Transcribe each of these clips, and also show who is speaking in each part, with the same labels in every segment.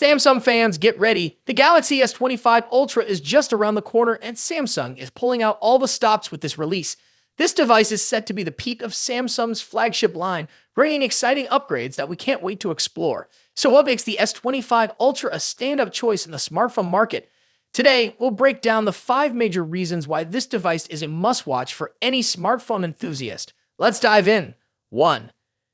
Speaker 1: Samsung fans, get ready. The Galaxy S25 Ultra is just around the corner, and Samsung is pulling out all the stops with this release. This device is set to be the peak of Samsung's flagship line, bringing exciting upgrades that we can't wait to explore. So what makes the S25 Ultra a stand-up choice in the smartphone market? Today, we'll break down the 5 major reasons why this device is a must-watch for any smartphone enthusiast. Let's dive in. 1.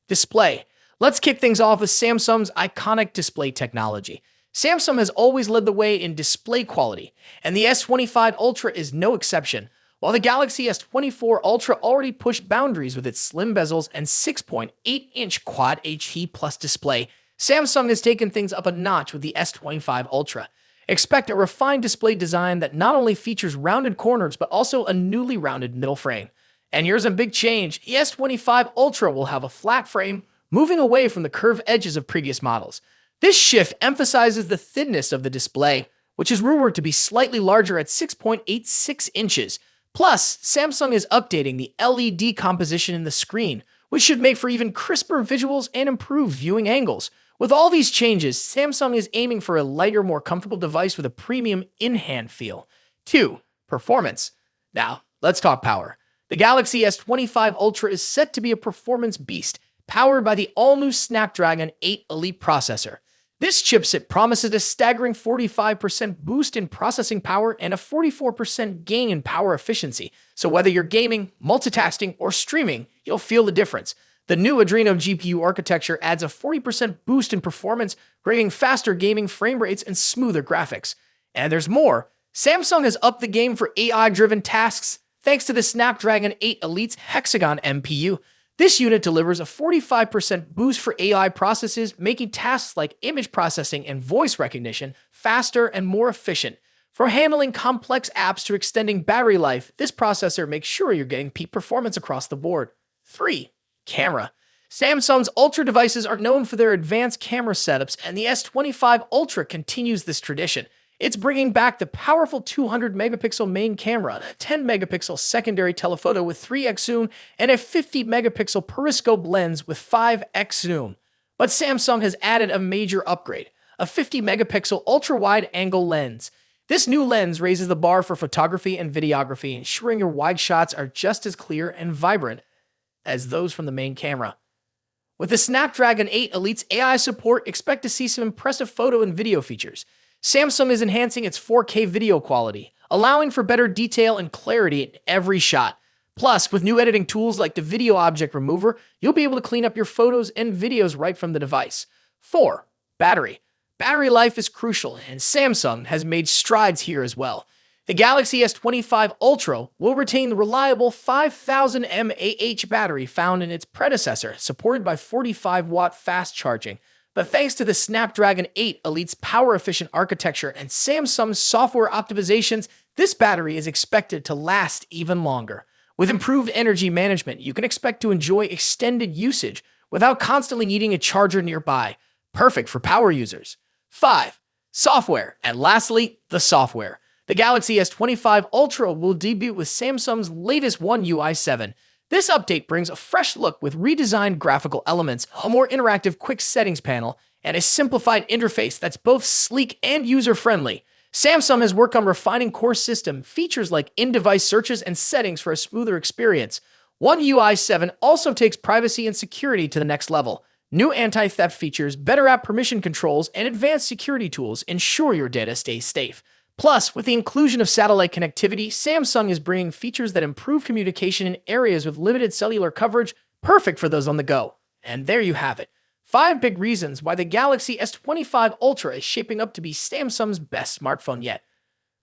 Speaker 1: Display. Let's kick things off with Samsung's iconic display technology. Samsung has always led the way in display quality, and the S25 Ultra is no exception. While the Galaxy S24 Ultra already pushed boundaries with its slim bezels and 6.8-inch Quad HD Plus display, Samsung has taken things up a notch with the S25 Ultra. Expect a refined display design that not only features rounded corners but also a newly rounded middle frame. And here's a big change: the S25 Ultra will have a flat frame, moving away from the curved edges of previous models. This shift emphasizes the thinness of the display, which is rumored to be slightly larger at 6.86 inches. Plus, Samsung is updating the LED composition in the screen, which should make for even crisper visuals and improved viewing angles. With all these changes, Samsung is aiming for a lighter, more comfortable device with a premium in-hand feel. 2. Performance. Now, let's talk power. The Galaxy S25 Ultra is set to be a performance beast, powered by the all-new Snapdragon 8 Elite processor. This chipset promises a staggering 45% boost in processing power and a 44% gain in power efficiency. So whether you're gaming, multitasking, or streaming, you'll feel the difference. The new Adreno GPU architecture adds a 40% boost in performance, bringing faster gaming frame rates and smoother graphics. And there's more. Samsung has upped the game for AI-driven tasks thanks to the Snapdragon 8 Elite's Hexagon MPU. This unit delivers a 45% boost for AI processes, making tasks like image processing and voice recognition faster and more efficient. From handling complex apps to extending battery life, this processor makes sure you're getting peak performance across the board. 3. Camera. Samsung's Ultra devices are known for their advanced camera setups, and the S25 Ultra continues this tradition. It's bringing back the powerful 200-megapixel main camera, a 10-megapixel secondary telephoto with 3x zoom, and a 50-megapixel periscope lens with 5x zoom. But Samsung has added a major upgrade: a 50-megapixel ultra-wide-angle lens. This new lens raises the bar for photography and videography, ensuring your wide shots are just as clear and vibrant as those from the main camera. With the Snapdragon 8 Elite's AI support, expect to see some impressive photo and video features. Samsung is enhancing its 4K video quality, allowing for better detail and clarity in every shot. Plus, with new editing tools like the Video Object Remover, you'll be able to clean up your photos and videos right from the device. 4. Battery. Battery life is crucial, and Samsung has made strides here as well. The Galaxy S25 Ultra will retain the reliable 5000 mAh battery found in its predecessor, supported by 45-watt fast charging. But thanks to the Snapdragon 8 Elite's power-efficient architecture and Samsung's software optimizations, this battery is expected to last even longer. With improved energy management, you can expect to enjoy extended usage without constantly needing a charger nearby. Perfect for power users. 5. Software. And lastly, the software. The Galaxy S25 Ultra will debut with Samsung's latest One UI 7. This update brings a fresh look with redesigned graphical elements, a more interactive quick settings panel, and a simplified interface that's both sleek and user-friendly. Samsung has worked on refining core system features like in-device searches and settings for a smoother experience. One UI 7 also takes privacy and security to the next level. New anti-theft features, better app permission controls, and advanced security tools ensure your data stays safe. Plus, with the inclusion of satellite connectivity, Samsung is bringing features that improve communication in areas with limited cellular coverage, perfect for those on the go. And there you have it. 5 big reasons why the Galaxy S25 Ultra is shaping up to be Samsung's best smartphone yet.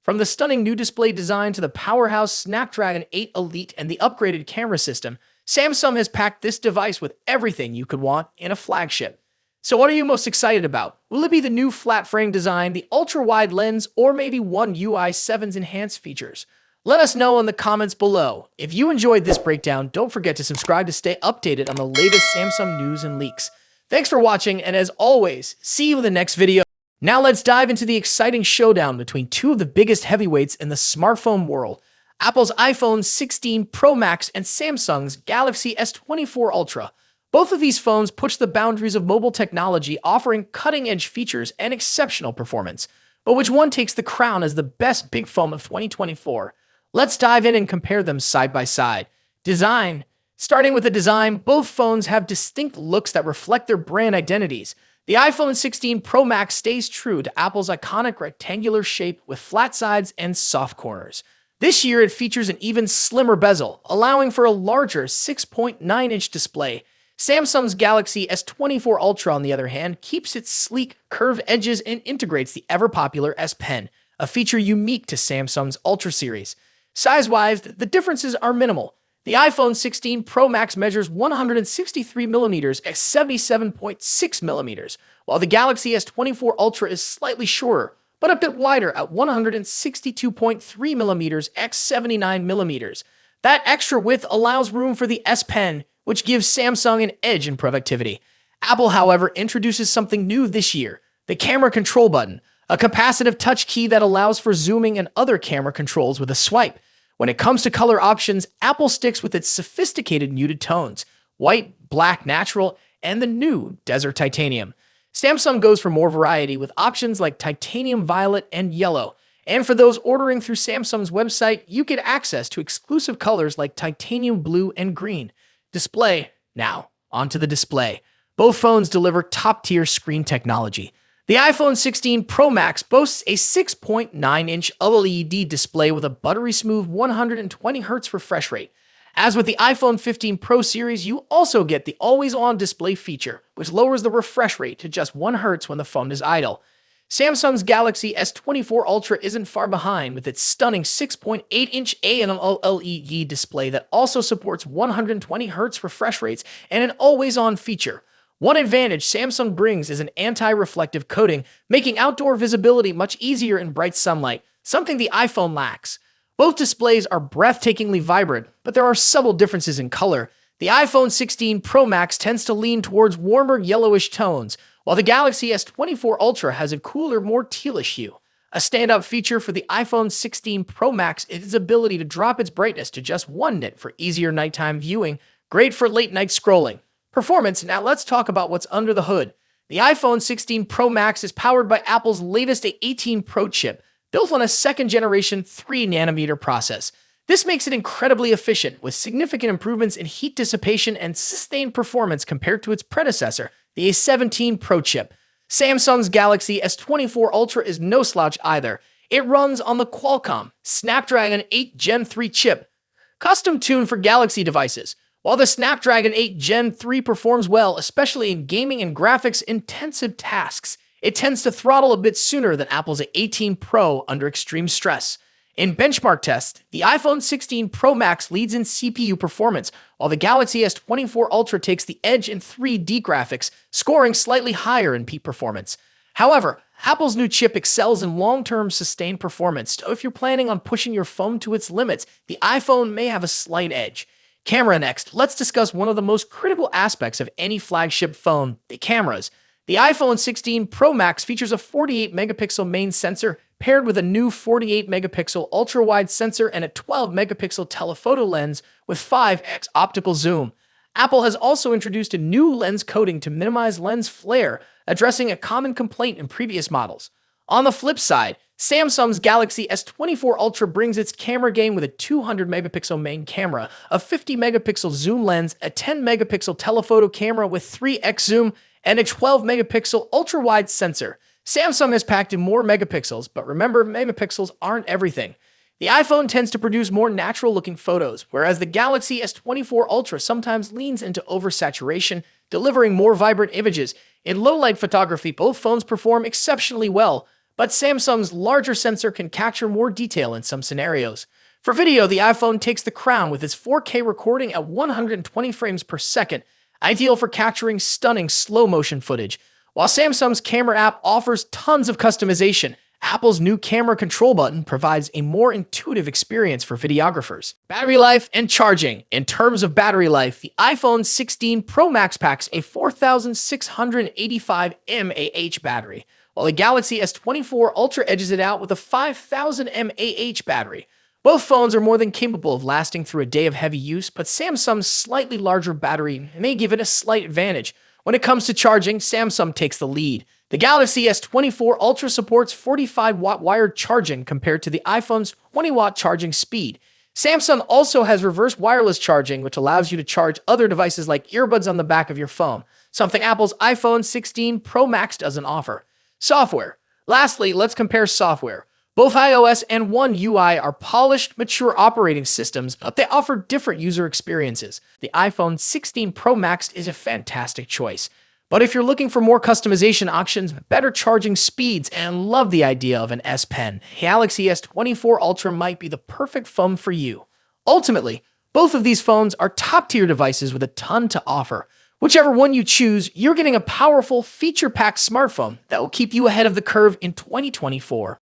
Speaker 1: From the stunning new display design to the powerhouse Snapdragon 8 Elite and the upgraded camera system, Samsung has packed this device with everything you could want in a flagship. So what are you most excited about? Will it be the new flat frame design, the ultra-wide lens, or maybe One UI 7's enhanced features? Let us know in the comments below. If you enjoyed this breakdown, don't forget to subscribe to stay updated on the latest Samsung news and leaks. Thanks for watching, and as always, see you in the next video. Now let's dive into the exciting showdown between two of the biggest heavyweights in the smartphone world: Apple's iPhone 16 Pro Max and Samsung's Galaxy S24 Ultra. Both of these phones push the boundaries of mobile technology, offering cutting-edge features and exceptional performance. But which one takes the crown as the best big phone of 2024? Let's dive in and compare them side by side. Design. Starting with the design, both phones have distinct looks that reflect their brand identities. The iPhone 16 Pro Max stays true to Apple's iconic rectangular shape with flat sides and soft corners. This year, it features an even slimmer bezel, allowing for a larger 6.9-inch display. Samsung's Galaxy S24 Ultra, on the other hand, keeps its sleek, curved edges and integrates the ever-popular S Pen, a feature unique to Samsung's Ultra series. Size-wise, the differences are minimal. The iPhone 16 Pro Max measures 163mm at 77.6mm, while the Galaxy S24 Ultra is slightly shorter, but a bit wider at 162.3mm x 79mm. That extra width allows room for the S Pen, which gives Samsung an edge in productivity. Apple, however, introduces something new this year, the camera control button, a capacitive touch key that allows for zooming and other camera controls with a swipe. When it comes to color options, Apple sticks with its sophisticated muted tones, white, black, natural, and the new desert titanium. Samsung goes for more variety with options like titanium violet and yellow. And for those ordering through Samsung's website, you get access to exclusive colors like titanium blue and green. Display. Now, onto the display. Both phones deliver top-tier screen technology. The iPhone 16 Pro Max boasts a 6.9-inch OLED display with a buttery-smooth 120Hz refresh rate. As with the iPhone 15 Pro series, you also get the always-on display feature, which lowers the refresh rate to just 1 Hz when the phone is idle. Samsung's Galaxy S24 Ultra isn't far behind with its stunning 6.8-inch AMOLED display that also supports 120Hz refresh rates and an always-on feature. One advantage Samsung brings is an anti-reflective coating, making outdoor visibility much easier in bright sunlight, something the iPhone lacks. Both displays are breathtakingly vibrant, but there are subtle differences in color. The iPhone 16 Pro Max tends to lean towards warmer yellowish tones, while the Galaxy S24 Ultra has a cooler, more tealish hue. A standout feature for the iPhone 16 Pro Max is its ability to drop its brightness to just 1 nit for easier nighttime viewing, great for late-night scrolling. Performance. Now let's talk about what's under the hood. The iPhone 16 Pro Max is powered by Apple's latest A18 Pro chip, built on a second-generation 3nm process. This makes it incredibly efficient, with significant improvements in heat dissipation and sustained performance compared to its predecessor, the A17 Pro chip. Samsung's Galaxy S24 Ultra is no slouch either. It runs on the Qualcomm Snapdragon 8 Gen 3 chip, custom-tuned for Galaxy devices. While the Snapdragon 8 Gen 3 performs well, especially in gaming and graphics-intensive tasks, it tends to throttle a bit sooner than Apple's A18 Pro under extreme stress. In benchmark tests, the iPhone 16 Pro Max leads in CPU performance, while the Galaxy S24 Ultra takes the edge in 3D graphics, scoring slightly higher in peak performance. However, Apple's new chip excels in long-term sustained performance, so if you're planning on pushing your phone to its limits, the iPhone may have a slight edge. Camera next. Let's discuss one of the most critical aspects of any flagship phone, the cameras. The iPhone 16 Pro Max features a 48-megapixel main sensor paired with a new 48-megapixel ultra-wide sensor and a 12-megapixel telephoto lens with 5x optical zoom. Apple has also introduced a new lens coating to minimize lens flare, addressing a common complaint in previous models. On the flip side, Samsung's Galaxy S24 Ultra brings its camera game with a 200-megapixel main camera, a 50-megapixel zoom lens, a 10-megapixel telephoto camera with 3x zoom, and a 12-megapixel ultra-wide sensor. Samsung has packed in more megapixels, but remember, megapixels aren't everything. The iPhone tends to produce more natural-looking photos, whereas the Galaxy S24 Ultra sometimes leans into oversaturation, delivering more vibrant images. In low-light photography, both phones perform exceptionally well, but Samsung's larger sensor can capture more detail in some scenarios. For video, the iPhone takes the crown with its 4K recording at 120 frames per second, ideal for capturing stunning slow-motion footage. While Samsung's camera app offers tons of customization, Apple's new camera control button provides a more intuitive experience for videographers. Battery life and charging. In terms of battery life, the iPhone 16 Pro Max packs a 4,685 mAh battery, while the Galaxy S24 Ultra edges it out with a 5,000 mAh battery. Both phones are more than capable of lasting through a day of heavy use, but Samsung's slightly larger battery may give it a slight advantage. When it comes to charging, Samsung takes the lead. The Galaxy S24 Ultra supports 45-watt wired charging compared to the iPhone's 20-watt charging speed. Samsung also has reverse wireless charging, which allows you to charge other devices like earbuds on the back of your phone, something Apple's iPhone 16 Pro Max doesn't offer. Software. Lastly, let's compare software. Both iOS and One UI are polished, mature operating systems, but they offer different user experiences. The iPhone 16 Pro Max is a fantastic choice. But if you're looking for more customization options, better charging speeds, and love the idea of an S Pen, Galaxy S24 Ultra might be the perfect phone for you. Ultimately, both of these phones are top-tier devices with a ton to offer. Whichever one you choose, you're getting a powerful, feature-packed smartphone that will keep you ahead of the curve in 2024.